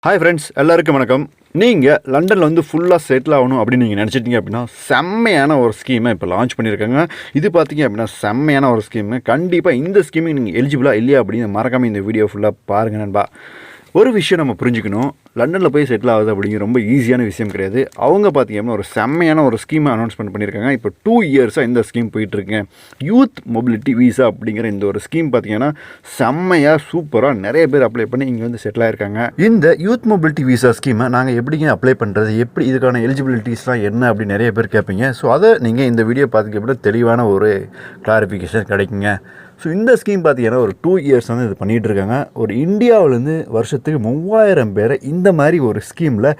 Hi friends, எல்லாருக்கும் வணக்கம். நீங்கள் லண்டனில் வந்து ஃபுல்லாக செட்டில் ஆகணும் அப்படின்னு நீங்கள் நினச்சிட்டிங்க அப்படின்னா செம்மையான ஒரு ஸ்கீமை இப்போ லான்ச் பண்ணியிருக்காங்க. இது பார்த்தீங்க அப்படின்னா செம்மையான ஒரு ஸ்கீமு. கண்டிப்பாக இந்த ஸ்கீமுக்கு நீங்கள் எலிஜிபிளாக இல்லையா அப்படின்னு மறக்காமல் இந்த வீடியோ ஃபுல்லாக பாருங்கள் நண்பா. ஒரு விஷயம் நம்ம புரிஞ்சுக்கணும், லண்டனில் போய் செட்டில் ஆகுது அப்படிங்கிற ரொம்ப ஈஸியான விஷயம் கிடையாது. அவங்க பார்த்தீங்கன்னா ஒரு செம்மையான ஒரு ஸ்கீமை அனௌன்ஸ்மெண்ட் பண்ணியிருக்காங்க. இப்போ 2 இயர்ஸாக இந்த ஸ்கீம் போயிட்டுருக்குங்க. யூத் மொபிலிட்டி வீசா அப்படிங்கிற இந்த ஒரு ஸ்கீம் பார்த்தீங்கன்னா செம்மையாக சூப்பராக நிறைய பேர் அப்ளை பண்ணி இங்கே வந்து செட்டில் ஆயிருக்காங்க. இந்த யூத் மொபிலிட்டி வீசா ஸ்கீமை நாங்கள் எப்படிங்க அப்ளை பண்ணுறது, எப்படி இதுக்கான எலிஜிபிலிட்டிஸ்லாம் என்ன அப்படின்னு நிறைய பேர் கேட்பீங்க. ஸோ அதை நீங்கள் இந்த வீடியோ பார்த்துக்க அப்படின்னா தெளிவான ஒரு கிளாரிஃபிகேஷன் கிடைக்குங்க. ஸோ இந்த ஸ்கீம் பார்த்தீங்கன்னா ஒரு 2 இயர்ஸ் வந்து இது பண்ணிகிட்டு இருக்காங்க. ஒரு இந்தியாவிலேருந்து வருஷத்துக்கு 3000 பேரை இந்த மாதிரி ஒரு ஸ்கீமில்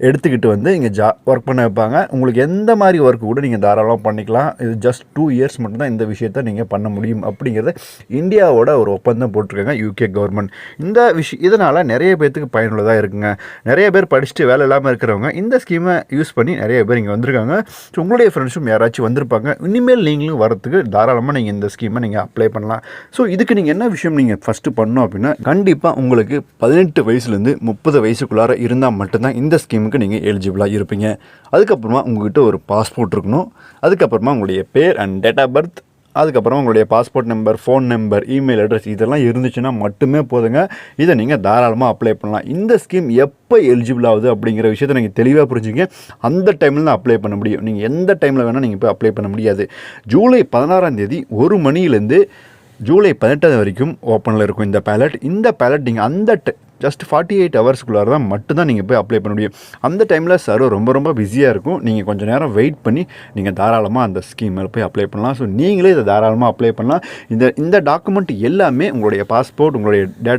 எடுத்துக்கிட்டு வந்து இங்கே ஒர்க் பண்ண வைப்பாங்க. உங்களுக்கு எந்த மாதிரி ஒர்க் கூட நீங்கள் தாராளமாக பண்ணிக்கலாம். இது ஜஸ்ட் 2 இயர்ஸ் மட்டும்தான் இந்த விஷயத்தை நீங்கள் பண்ண முடியும் அப்படிங்கிறத இந்தியாவோட ஒரு ஒப்பந்தம் போட்டிருக்காங்க யூகே கவர்மெண்ட். இந்த இதனால் நிறைய பேர்த்துக்கு பயனுள்ளதாக இருக்குங்க. நிறைய பேர் படிச்சுட்டு வேலை இல்லாமல் இருக்கிறவங்க இந்த ஸ்கீமை யூஸ் பண்ணி நிறைய பேர் இங்கே வந்திருக்காங்க. ஸோ உங்களுடைய ஃப்ரெண்ட்ஸும் யாராச்சும் வந்திருப்பாங்க. இனிமேல் நீங்களும் வரத்துக்கு தாராளமாக நீங்கள் இந்த ஸ்கீமை நீங்கள் அப்ளை பண்ணலாம். ஸோ இதுக்கு நீங்கள் என்ன விஷயம் நீங்கள் ஃபஸ்ட்டு பண்ணணும் அப்படின்னா, கண்டிப்பாக உங்களுக்கு 18 வயசுலேருந்து 30 வயசுக்குள்ளார இருந்தால் மட்டும்தான் இந்த ஸ்கீம் நீங்கள் எலிஜிபிளாக இருப்பீங்க. அதுக்கப்புறமா உங்கள்கிட்ட ஒரு பாஸ்போர்ட் இருக்கணும். அதுக்கப்புறமா உங்களுடைய பேர் அண்ட் டேட் ஆஃப் பர்த், அதுக்கப்புறமா உங்களுடைய passport number, phone number, email address இதெல்லாம் இருந்துச்சுன்னா மட்டுமே போதுங்க. இதை நீங்கள் தாராளமாக அப்ளை பண்ணலாம். இந்த ஸ்கீம் எப்போ எலிஜிபிள் ஆகுது அப்படிங்கிற விஷயத்தை நீங்கள் தெளிவாக புரிஞ்சுங்க. அந்த டைமில் தான் அப்ளை பண்ண முடியும். நீங்கள் எந்த டைமில் வேணால் நீங்கள் போய் அப்ளை பண்ண முடியாது. ஜூலை 16ஆம் தேதி 1 மணிலேருந்து ஜூலை 18 வரைக்கும் ஓப்பனில் இருக்கும் இந்த பேலட். இந்த பேலட் நீங்கள் அந்த ஜஸ்ட் 48 ஹவர்ஸ்க்குள்ளார தான் மட்டும்தான் நீங்கள் போய் அப்ளை பண்ண முடியும். அந்த டைமில் சர்வர் ரொம்ப பிஸியாக இருக்கும். நீங்கள் கொஞ்சம் நேரம் வெயிட் பண்ணி நீங்கள் தாராளமாக அந்த ஸ்கீமில் போய் அப்ளை பண்ணலாம். ஸோ நீங்களே இதை தாராளமாக அப்ளை பண்ணலாம். இந்த டாக்குமெண்ட் எல்லாமே உங்களுடைய பாஸ்போர்ட், உங்களுடைய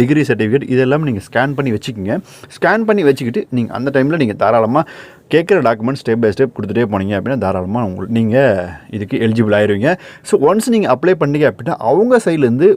டிகிரி சர்டிஃபிகேட் இதெல்லாமே நீங்கள் ஸ்கேன் பண்ணி வச்சுக்கோங்க. ஸ்கேன் பண்ணி வச்சுக்கிட்டு நீங்கள் அந்த டைமில் நீங்கள் தாராளமாக கேட்குற டாக்குமெண்ட் ஸ்டெப் பை ஸ்டெப் கொடுத்துட்டே போனீங்க அப்படின்னா தாராளமாக நீங்கள் இதுக்கு எலிஜிபிள் ஆயிடுவீங்க. ஸோ ஒன்ஸ் நீங்கள் அப்ளை பண்ணீங்க அப்படின்னா அவங்க சைட்லேருந்து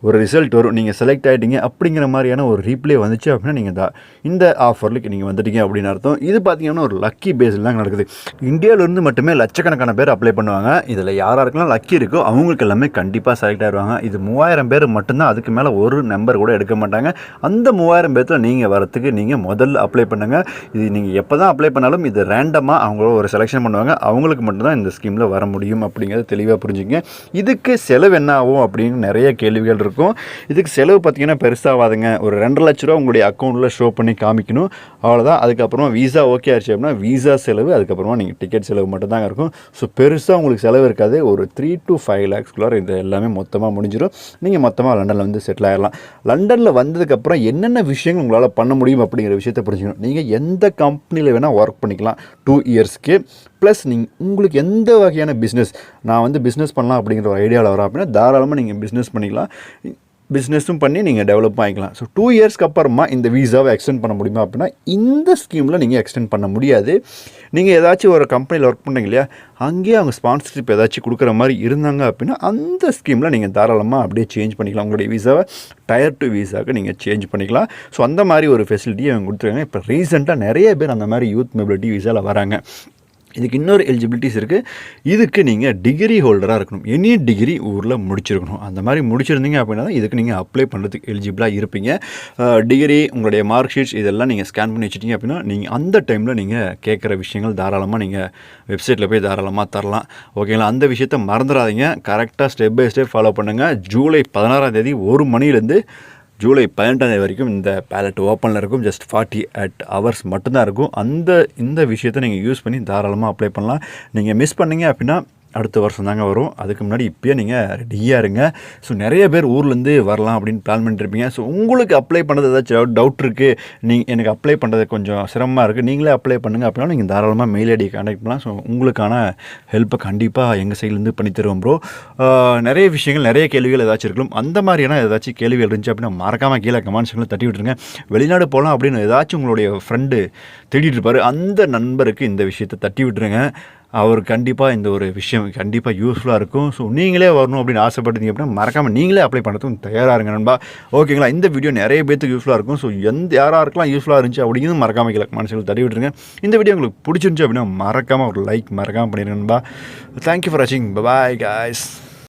ஒரு ரிசல்ட் வரும். நீங்கள் செலக்ட் ஆகிட்டீங்க அப்படிங்கிற மாதிரியான ஒரு ரீப்ளே வந்துச்சு அப்படின்னா நீங்கள் இந்த ஆஃபருக்கு நீங்கள் வந்துட்டீங்க அப்படின்னு அர்த்தம். இது பார்த்தீங்கன்னா ஒரு லக்கி பேஸில் தான் நடக்குது. இந்தியாவிலேருந்து மட்டுமே லட்சக்கணக்கான பேர் அப்ளை பண்ணுவாங்க. இதில் யாராருக்கெல்லாம் லக்கி இருக்கோ அவங்களுக்கு எல்லாமே கண்டிப்பாக செலக்ட் ஆகிடுவாங்க. இது 3000 பேர் மட்டும்தான், அதுக்கு மேலே ஒரு நம்பர் கூட எடுக்க மாட்டாங்க. அந்த 3000 பேர்த்தில் நீங்கள் வரத்துக்கு நீங்கள் முதல்ல அப்ளை பண்ணுங்கள். இது நீங்கள் எப்போ தான் அப்ளை பண்ணாலும் இது ரேண்டமாக அவங்கள ஒரு செலெக்ஷன் பண்ணுவாங்க. அவங்களுக்கு மட்டும்தான் இந்த ஸ்கீமில் வர முடியும் அப்படிங்கிறத தெளிவாக புரிஞ்சுங்க. இதுக்கு செலவு என்ன ஆகும் அப்படின்னு நிறைய கேள்விகள் இருக்கும். இதுக்கு செலவு பார்த்தீங்கன்னா பெருசாகாதுங்க. ஒரு 2 லட்ச ரூபா உங்களுடைய அக்கௌண்ட்டில் ஷோ பண்ணி காமிக்கணும், அவ்வளோதான். அதுக்கப்புறமா வீசா ஓகே ஆயிடுச்சு அப்படின்னா வீசா செலவு, அதுக்கப்புறமா நீங்கள் டிக்கெட் செலவு மட்டும் தாங்க இருக்கும். ஸோ பெருசாக உங்களுக்கு செலவு இருக்காது. ஒரு 3 to 5 lakhsக்குள்ளார இது எல்லாமே மொத்தமாக முடிஞ்சிடும். நீங்கள் மொத்தமாக லண்டனில் வந்து செட்டில் ஆகிடலாம். லண்டனில் வந்ததுக்கப்புறம் என்னென்ன விஷயங்கள் உங்களால் பண்ண முடியும் அப்படிங்கிற விஷயத்தை புரிஞ்சுக்கணும். நீங்கள் எந்த கம்பெனியில் வேணால் ஒர்க் பண்ணிக்கலாம் 2 இயர்ஸ்க்கு. ப்ளஸ் உங்களுக்கு எந்த வகையான பிஸ்னஸ், நான் வந்து பிஸ்னஸ் பண்ணலாம் அப்படிங்கிற ஒரு ஐடியாவில் வரேன் அப்படின்னா தாராளமாக நீங்கள் பிஸ்னஸ் பண்ணிக்கலாம். பிஸ்னஸும் பண்ணி நீங்கள் டெவலப் ஆகிக்கலாம். ஸோ 2 இயர்ஸ்க்கு அப்புறமா இந்த வீசாவை எக்ஸ்டெண்ட் பண்ண முடியுமா அப்படின்னா இந்த ஸ்கீமில் நீங்கள் எக்ஸ்டெண்ட் பண்ண முடியாது. நீங்கள் ஏதாச்சும் ஒரு கம்பெனியில் ஒர்க் பண்ணுறீங்க இல்லையா, அங்கேயே அவங்க ஸ்பான்சர்ஷிப் ஏதாச்சும் கொடுக்குற மாதிரி இருந்தாங்க அப்படின்னா அந்த ஸ்கீமில் நீங்கள் தாராளமாக அப்படியே சேஞ்ச் பண்ணிக்கலாம். உங்களுடைய வீசாவை டயர் 2 வீசாவுக்கு நீங்கள் சேஞ்ச் பண்ணிக்கலாம். ஸோ அந்த மாதிரி ஒரு ஃபெசிலிட்டியை அவங்க கொடுத்துருக்காங்க. இப்போ ரீசெண்டாக நிறைய பேர் அந்த மாதிரி யூத் மொபிலிட்டி வீசாவில் வராங்க. இதுக்கு இன்னொரு எலிஜிபிலிட்டிஸ் இருக்குது. இதுக்கு நீங்கள் டிகிரி ஹோல்டராக இருக்கணும். எனி டிகிரி ஊரில் முடிச்சிருக்கணும். அந்த மாதிரி முடிச்சிருந்தீங்க அப்படின்னா தான் இதுக்கு நீங்கள் அப்ளை பண்ணுறதுக்கு எலிஜிபிளாக இருப்பீங்க. டிகிரி, உங்களுடைய மார்க் ஷீட்ஸ் இதெல்லாம் நீங்கள் ஸ்கேன் பண்ணி வச்சுட்டீங்க அப்படின்னா நீங்கள் அந்த டைமில் நீங்கள் கேட்குற விஷயங்கள் தாராளமாக நீங்கள் வெப்சைட்டில் போய் தாராளமாக தரலாம். ஓகேங்களா? அந்த விஷயத்தை மறந்துடாதீங்க. கரெக்டாக ஸ்டெப் பை ஸ்டெப் ஃபாலோ பண்ணுங்கள். ஜூலை 16ஆம் தேதி 1 மணிலேருந்து ஜூலை 18 வரைக்கும் இந்த பேலட் ஓப்பனில் இருக்கும். ஜஸ்ட் 48 ஹவர்ஸ் மட்டும்தான் இருக்கும். இந்த விஷயத்தை நீங்கள் யூஸ் பண்ணி தாராளமாக அப்ளை பண்ணலாம். நீங்கள் மிஸ் பண்ணீங்க அப்படின்னா அடுத்த வருஷம் தாங்க வரும். அதுக்கு முன்னாடி இப்போயே நீங்கள் ரெடியாக இருங்க. ஸோ நிறைய பேர் ஊர்லேருந்து வரலாம் அப்படின்னு பிளான் பண்ணிட்டுருப்பீங்க. ஸோ உங்களுக்கு அப்ளை பண்ணுறது ஏதாச்சும் டவுட் இருக்குது, எனக்கு அப்ளை பண்ணுறது கொஞ்சம் சிரமமாக இருக்குது, நீங்களே அப்ளை பண்ணுங்கள் அப்படின்னா நீங்கள் தாராளமாக மெயில் ஐடி கான்டாக்ட் பண்ணலாம். ஸோ உங்களுக்கான ஹெல்ப்பை கண்டிப்பாக எங்கள் சைட்லேருந்து பண்ணி தருவோம் ப்ரோ. நிறைய விஷயங்கள், நிறைய கேள்விகள் ஏதாச்சும் இருக்கலாம். அந்த மாதிரியான ஏதாச்சும் கேள்விகள் இருந்துச்சு அப்படின்னா மறக்காமல் கீழே கமெண்ட் செக்ஷனில் தட்டி விட்டுருங்க. வெளிநாடு போகலாம் அப்படின்னு ஏதாச்சும் உங்களுடைய ஃப்ரெண்டு தேடிட்டு இருப்பார், அந்த நண்பருக்கு இந்த விஷயத்தை தட்டி விட்டுருங்க. அவர் கண்டிப்பாக இந்த ஒரு விஷயம் கண்டிப்பாக யூஸ்ஃபுல்லாக இருக்கும். ஸோ நீங்களே வரணும் அப்படின்னு ஆசைப்பட்டீங்க அப்படின்னா மறக்காமல் நீங்களே அப்ளை பண்ணுறதுக்கு தயாராக இருங்க நண்பா. ஓகேங்களா? இந்த வீடியோ நிறைய பேருக்கு யூஸ்ஃபுல்லாக இருக்கும். ஸோ யாராருக்கெல்லாம் யூஸ்ஃபுல்லாக இருந்துச்சு அப்படிங்கிறது மறக்காமல் கீழே மனசில் தட்டி விட்டுருங்க. இந்த வீடியோ உங்களுக்கு பிடிச்சிருந்துச்சு அப்படின்னா மறக்காமல் ஒரு லைக் பண்ணிடுங்க நண்பா. தேங்க்யூ ஃபார் வாட்சிங். Bye guys.